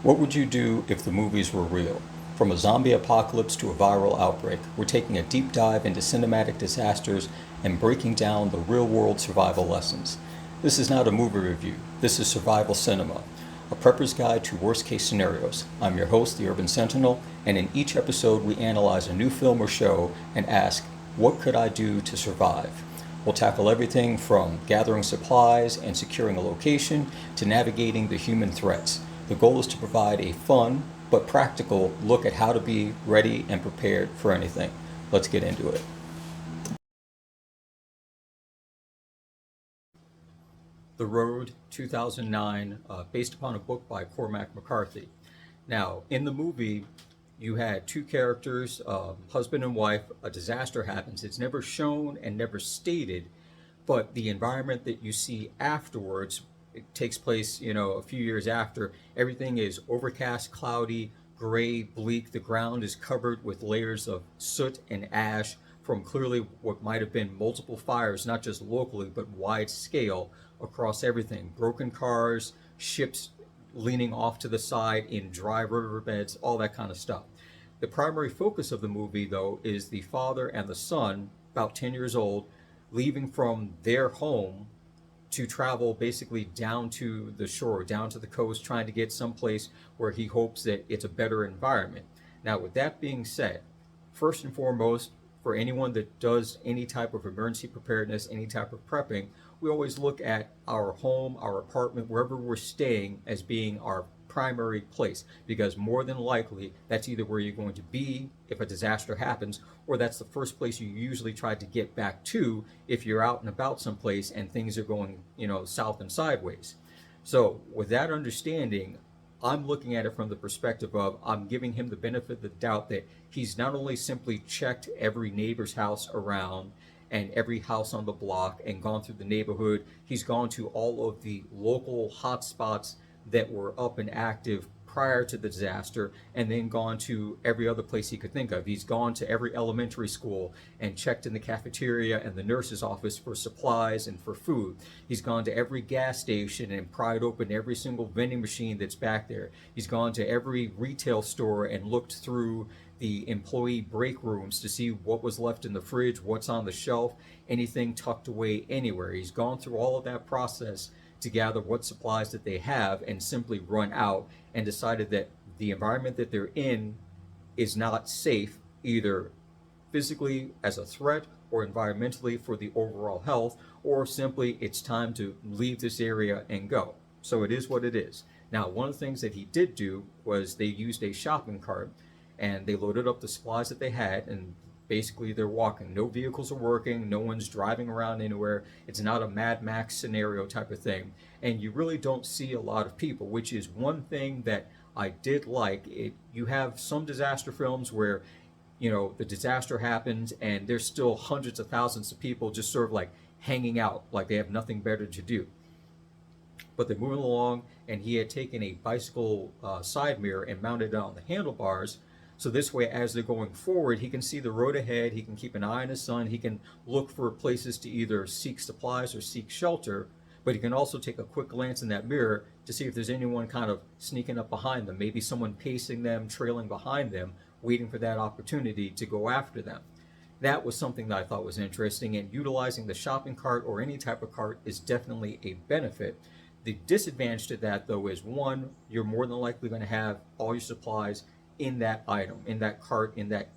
What would you do if the movies were real? From a zombie apocalypse to a viral outbreak, we're taking a deep dive into cinematic disasters and breaking down the real world survival lessons. This is not a movie review, this is survival cinema, a prepper's guide to worst case scenarios. I'm your host, the Urban Sentinel, and in each episode we analyze a new film or show and ask, what could I do to survive? We'll tackle everything from gathering supplies and securing a location to navigating the human threats. The goal is to provide a fun but practical look at how to be ready and prepared for anything. Let's get into it. The Road, 2009, based upon a book by Cormac McCarthy. Now, in the movie, you had two characters, husband and wife. A disaster happens. It's never shown and never stated, but the environment that you see afterwards, it takes place, a few years after. Everything is overcast, cloudy, gray, bleak. The ground is covered with layers of soot and ash from clearly what might have been multiple fires, not just locally, but wide scale across everything. Broken cars, ships leaning off to the side in dry riverbeds, all that kind of stuff. The primary focus of the movie, though, is the father and the son, about 10 years old, leaving from their home to travel basically down to the shore, down to the coast, trying to get someplace where he hopes that it's a better environment. Now, with that being said, first and foremost, for anyone that does any type of emergency preparedness, any type of prepping, we always look at our home, our apartment, wherever we're staying as being our primary place, because more than likely that's either where you're going to be if a disaster happens, or that's the first place you usually try to get back to if you're out and about someplace and things are going, south and sideways. So with that understanding, I'm looking at it from the perspective of I'm giving him the benefit of the doubt that he's not only simply checked every neighbor's house around and every house on the block and gone through the neighborhood, he's gone to all of the local hotspots that were up and active prior to the disaster, and then gone to every other place he could think of. He's gone to every elementary school and checked in the cafeteria and the nurse's office for supplies and for food. He's gone to every gas station and pried open every single vending machine that's back there. He's gone to every retail store and looked through the employee break rooms to see what was left in the fridge, what's on the shelf, anything tucked away anywhere. He's gone through all of that process to gather what supplies that they have and simply run out, and decided that the environment that they're in is not safe, either physically as a threat or environmentally for the overall health, or simply it's time to leave this area and go. So it is what it is. Now, one of the things that he did do was they used a shopping cart and they loaded up the supplies that they had, and basically they're walking. No vehicles are working, no one's driving around anywhere. It's not a Mad Max scenario type of thing. And you really don't see a lot of people, which is one thing that I did like. You have some disaster films where, the disaster happens and there's still hundreds of thousands of people just sort of like hanging out, like they have nothing better to do. But they're moving along, and he had taken a bicycle side mirror and mounted it on the handlebars. So this way, as they're going forward, he can see the road ahead, he can keep an eye on his son, he can look for places to either seek supplies or seek shelter, but he can also take a quick glance in that mirror to see if there's anyone kind of sneaking up behind them, maybe someone pacing them, trailing behind them, waiting for that opportunity to go after them. That was something that I thought was interesting, and utilizing the shopping cart or any type of cart is definitely a benefit. The disadvantage to that, though, is one, you're more than likely going to have all your supplies in that item, in that cart, in that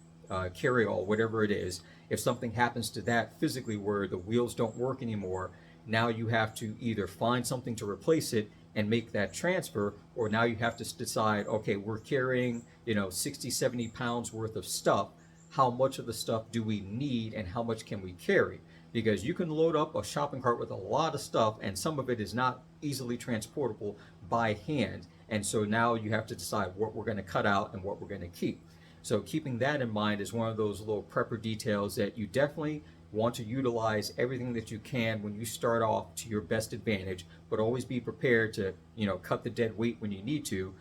carry-all, whatever it is. If something happens to that physically where the wheels don't work anymore, now you have to either find something to replace it and make that transfer, or now you have to decide, okay, we're carrying, 60, 70 pounds worth of stuff. How much of the stuff do we need and how much can we carry? Because you can load up a shopping cart with a lot of stuff and some of it is not easily transportable by hand. And so now you have to decide what we're going to cut out and what we're going to keep. So keeping that in mind is one of those little prepper details that you definitely want to utilize everything that you can when you start off to your best advantage, but always be prepared to, cut the dead weight when you need to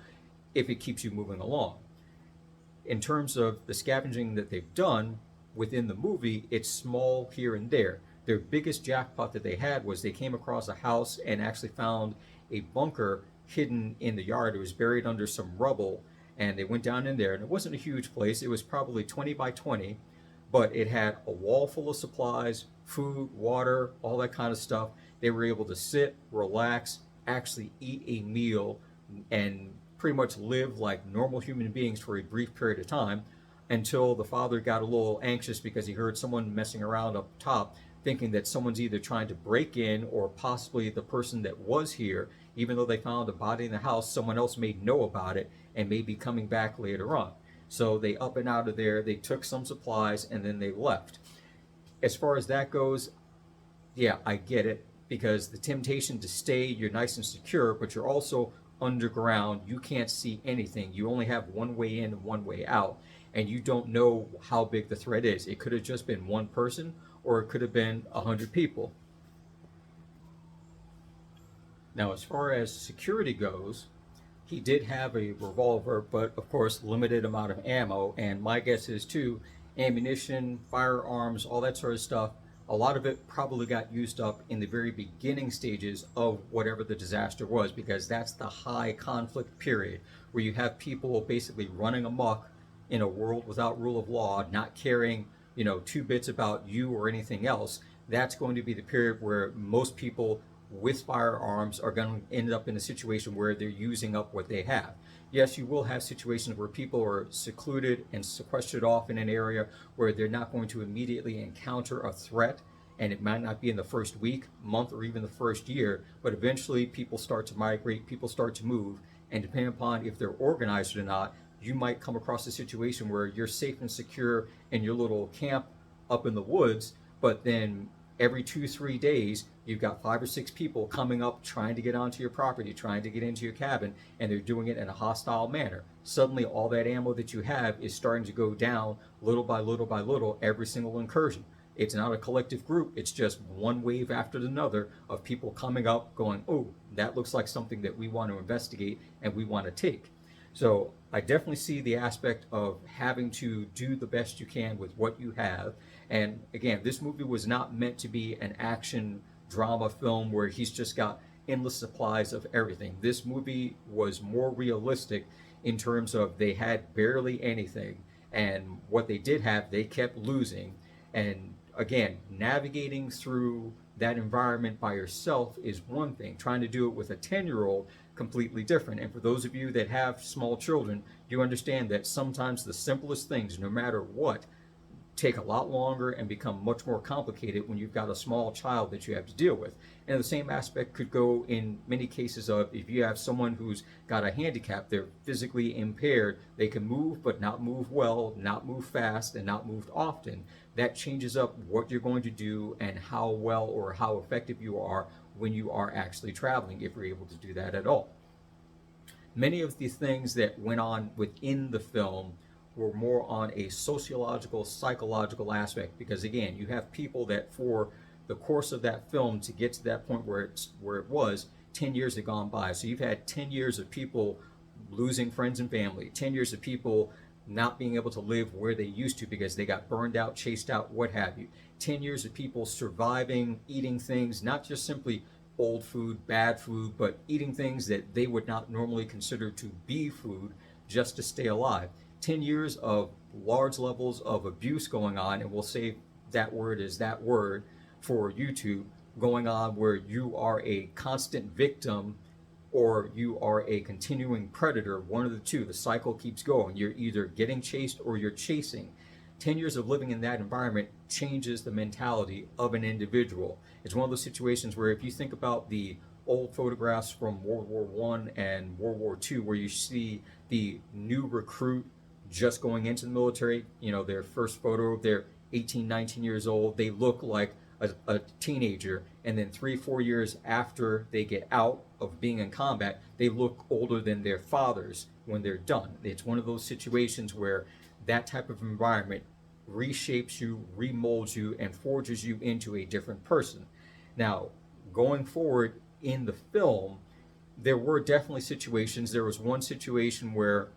if it keeps you moving along. In terms of the scavenging that they've done within the movie, it's small here and there. Their biggest jackpot that they had was they came across a house and actually found a bunker hidden in the yard. It was buried under some rubble, and they went down in there, and it wasn't a huge place. It was probably 20 by 20, but it had a wall full of supplies, food, water, all that kind of stuff. They were able to sit, relax, actually eat a meal, and pretty much live like normal human beings for a brief period of time, until the father got a little anxious because he heard someone messing around up top, thinking that someone's either trying to break in or possibly the person that was here, even though they found a body in the house, someone else may know about it and may be coming back later on. So they up and out of there, they took some supplies, and then they left. As far as that goes, yeah, I get it, because the temptation to stay, you're nice and secure, but you're also underground. You can't see anything. You only have one way in and one way out, and you don't know how big the threat is. It could have just been one person, or it could have been 100 people. Now, as far as security goes, he did have a revolver, but of course, limited amount of ammo. And my guess is too, ammunition, firearms, all that sort of stuff, a lot of it probably got used up in the very beginning stages of whatever the disaster was, because that's the high conflict period where you have people basically running amok in a world without rule of law, not caring, two bits about you or anything else. That's going to be the period where most people with firearms are going to end up in a situation where they're using up what they have. Yes, you will have situations where people are secluded and sequestered off in an area where they're not going to immediately encounter a threat, and it might not be in the first week, month, or even the first year, but eventually people start to migrate, people start to move, and depending upon if they're organized or not, you might come across a situation where you're safe and secure in your little camp up in the woods, but then every 2-3 days, you've got 5 or 6 people coming up trying to get onto your property, trying to get into your cabin, and they're doing it in a hostile manner. Suddenly, all that ammo that you have is starting to go down little by little by little every single incursion. It's not a collective group, it's just one wave after another of people coming up going, oh, that looks like something that we want to investigate and we want to take. So I definitely see the aspect of having to do the best you can with what you have. And again, this movie was not meant to be an action drama film where he's just got endless supplies of everything. This movie was more realistic in terms of they had barely anything, and what they did have, they kept losing. And again, navigating through that environment by yourself is one thing. Trying to do it with a 10-year-old, completely different. And for those of you that have small children, you understand that sometimes the simplest things, no matter what, take a lot longer and become much more complicated when you've got a small child that you have to deal with. And the same aspect could go in many cases of if you have someone who's got a handicap, they're physically impaired, they can move but not move well, not move fast, and not move often. That changes up what you're going to do and how well or how effective you are when you are actually traveling, if you're able to do that at all. Many of the things that went on within the film were more on a sociological, psychological aspect, because again, you have people that for the course of that film to get to that point where it was, 10 years had gone by. So you've had 10 years of people losing friends and family, 10 years of people not being able to live where they used to because they got burned out, chased out, what have you. 10 years of people surviving, eating things, not just simply old food, bad food, but eating things that they would not normally consider to be food just to stay alive. 10 years of large levels of abuse going on, and we'll say that word is that word for YouTube, going on where you are a constant victim or you are a continuing predator, one of the two. The cycle keeps going. You're either getting chased or you're chasing. 10 years of living in that environment changes the mentality of an individual. It's one of those situations where if you think about the old photographs from World War I and World War II, where you see the new recruit just going into the military, their first photo, they're 18, 19 years old, they look like a teenager, and then 3-4 years after they get out of being in combat, they look older than their fathers when they're done. It's one of those situations where that type of environment reshapes you, remolds you, and forges you into a different person. Now, going forward in the film, there were definitely situations. There was one situation where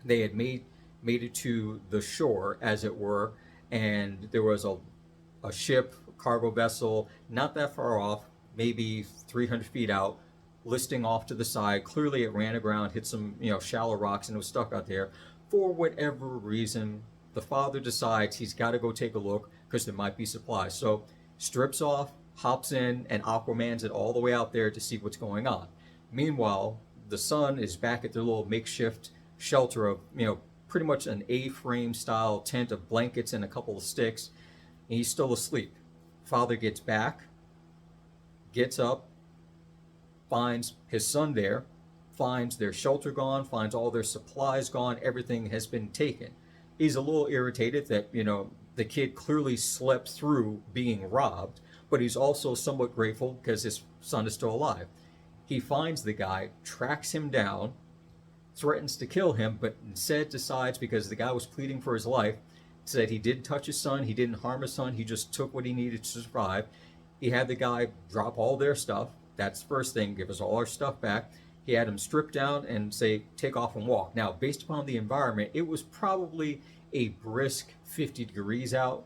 they had made it to the shore, as it were, and there was a ship, cargo vessel, not that far off, maybe 300 feet out, listing off to the side. Clearly it ran aground, hit some, shallow rocks, and it was stuck out there. For whatever reason, the father decides he's got to go take a look because there might be supplies. So strips off, hops in, and Aquaman's it all the way out there to see what's going on. Meanwhile, the son is back at their little makeshift shelter of, pretty much an A-frame style tent of blankets and a couple of sticks, and he's still asleep. Father gets back, gets up, finds his son there, finds their shelter gone, finds all their supplies gone, everything has been taken. He's a little irritated that, the kid clearly slept through being robbed, but he's also somewhat grateful because his son is still alive. He finds the guy, tracks him down, threatens to kill him, but instead decides, because the guy was pleading for his life, said he didn't touch his son, he didn't harm his son, he just took what he needed to survive. He had the guy drop all their stuff. That's the first thing, give us all our stuff back. He had him strip down and say, take off and walk. Now, based upon the environment, it was probably a brisk 50 degrees out,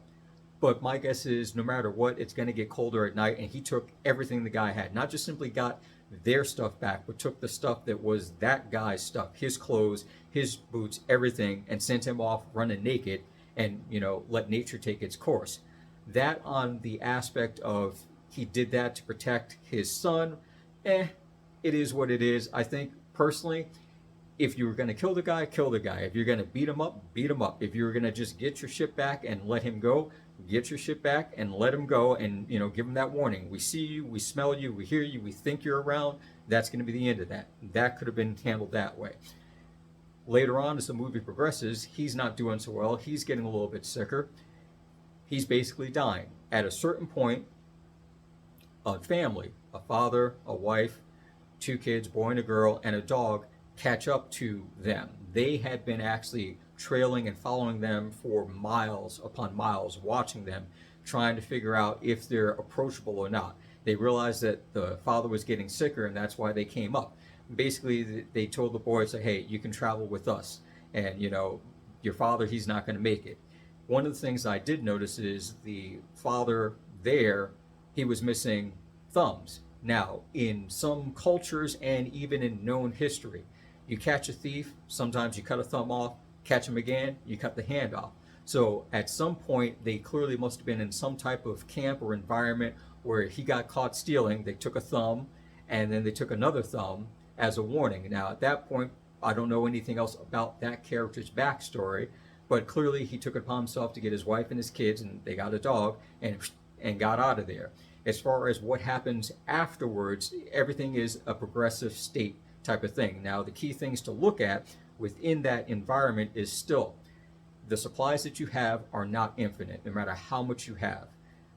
but my guess is no matter what, it's going to get colder at night, and he took everything the guy had. Not just simply got their stuff back, but took the stuff that was that guy's stuff, his clothes, his boots, everything, and sent him off running naked and, let nature take its course. That on the aspect of he did that to protect his son, it is what it is. I think personally, if you were going to kill the guy, kill the guy. If you're going to beat him up, beat him up. If you're going to just get your shit back and let him go, get your shit back and let him go, and give him that warning. We see you, we smell you, we hear you, we think you're around. That's going to be the end of that. That could have been handled that way. Later on, as the movie progresses, he's not doing so well. He's getting a little bit sicker. He's basically dying. At a certain point, a family, a father, a wife, 2 kids, boy and a girl, and a dog, catch up to them. They had been actually trailing and following them for miles upon miles, watching them, trying to figure out if they're approachable or not. They realized that the father was getting sicker, and that's why they came up. Basically, they told the boys, hey, you can travel with us, and your father, he's not going to make it. One of the things I did notice is the father there, he was missing thumbs. Now, in some cultures and even in known history, you catch a thief, sometimes you cut a thumb off, catch him again, you cut the hand off. So at some point, they clearly must have been in some type of camp or environment where he got caught stealing. They took a thumb, and then they took another thumb as a warning. Now, at that point, I don't know anything else about that character's backstory, but clearly he took it upon himself to get his wife and his kids, and they got a dog, and got out of there. As far as what happens afterwards, everything is a progressive state type of thing. Now, the key things to look at within that environment is still the supplies that you have are not infinite, no matter how much you have.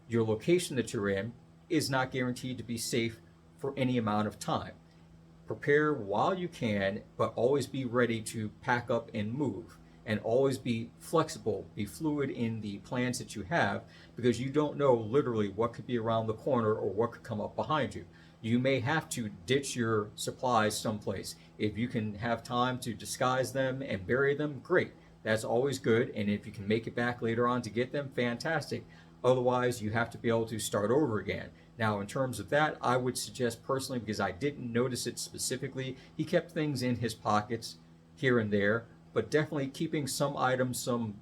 Your location that you're in is not guaranteed to be safe for any amount of time. Prepare while you can, but always be ready to pack up and move, and always be flexible, be fluid in the plans that you have, because you don't know literally what could be around the corner or what could come up behind you. You may have to ditch your supplies someplace. If you can have time to disguise them and bury them, great. That's always good. And if you can make it back later on to get them, fantastic. Otherwise, you have to be able to start over again. Now, in terms of that, I would suggest personally, because I didn't notice it specifically, he kept things in his pockets here and there, but definitely keeping some items, some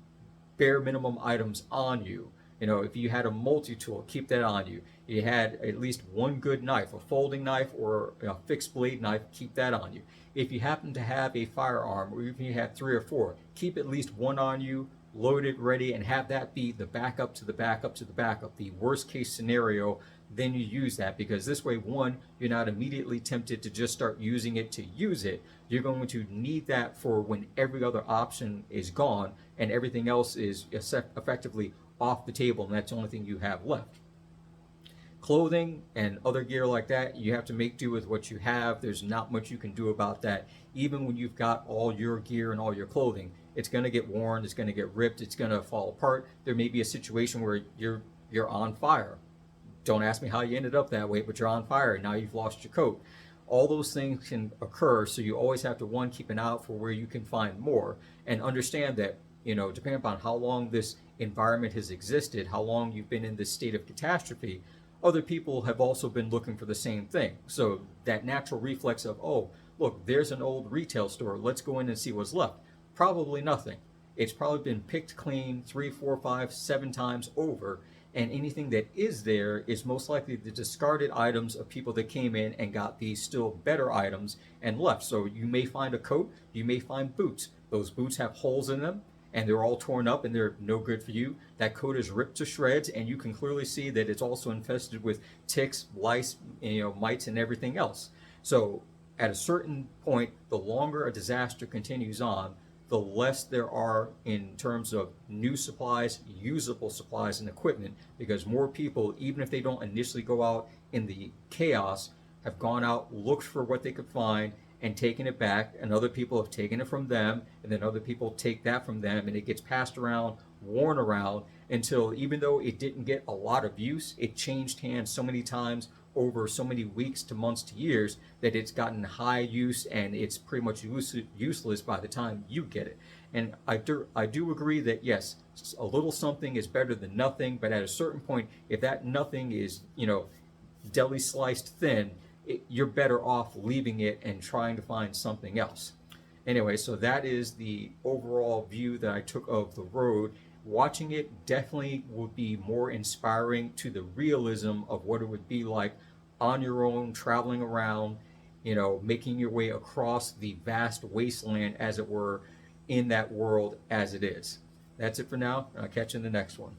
bare minimum items on you. If you had a multi-tool, keep that on you. You had at least one good knife, a folding knife or a fixed blade knife, keep that on you. If you happen to have a firearm, or even you have 3 or 4, keep at least one on you, loaded, ready, and have that be the backup to the backup to the backup. The worst case scenario, then you use that, because this way, one, you're not immediately tempted to just start using it to use it. You're going to need that for when every other option is gone and everything else is effectively off the table, and that's the only thing you have left. Clothing and other gear like that, you have to make do with what you have. There's not much you can do about that. Even when you've got all your gear and all your clothing, it's going to get worn, it's going to get ripped, it's going to fall apart. There may be a situation where you're on fire. Don't ask me how you ended up that way, but you're on fire and now you've lost your coat. All those things can occur, so you always have to, one, keep an eye out for where you can find more, and understand that, depending upon how long this environment has existed, how long you've been in this state of catastrophe, other people have also been looking for the same thing. So that natural reflex of, oh, look, there's an old retail store, let's go in and see what's left. Probably nothing. It's probably been picked clean 3, 4, 5, 7 times over, and anything that is there is most likely the discarded items of people that came in and got these still better items and left. So you may find a coat, you may find boots. Those boots have holes in them and they're all torn up and they're no good for you. That coat is ripped to shreds, and you can clearly see that it's also infested with ticks, lice, mites, and everything else. So at a certain point, the longer a disaster continues on, the less there are in terms of new supplies, usable supplies, and equipment, because more people, even if they don't initially go out in the chaos, have gone out, looked for what they could find, and taken it back, and other people have taken it from them, and then other people take that from them, and it gets passed around, worn around, until even though it didn't get a lot of use, it changed hands so many times over so many weeks to months to years that it's gotten high use and it's pretty much useless by the time you get it. And I do agree that yes, a little something is better than nothing, but at a certain point, if that nothing is, deli sliced thin, you're better off leaving it and trying to find something else. Anyway, so that is the overall view that I took of The Road. Watching it definitely would be more inspiring to the realism of what it would be like on your own, traveling around, making your way across the vast wasteland, as it were, in that world as it is. That's it for now. I'll catch you in the next one.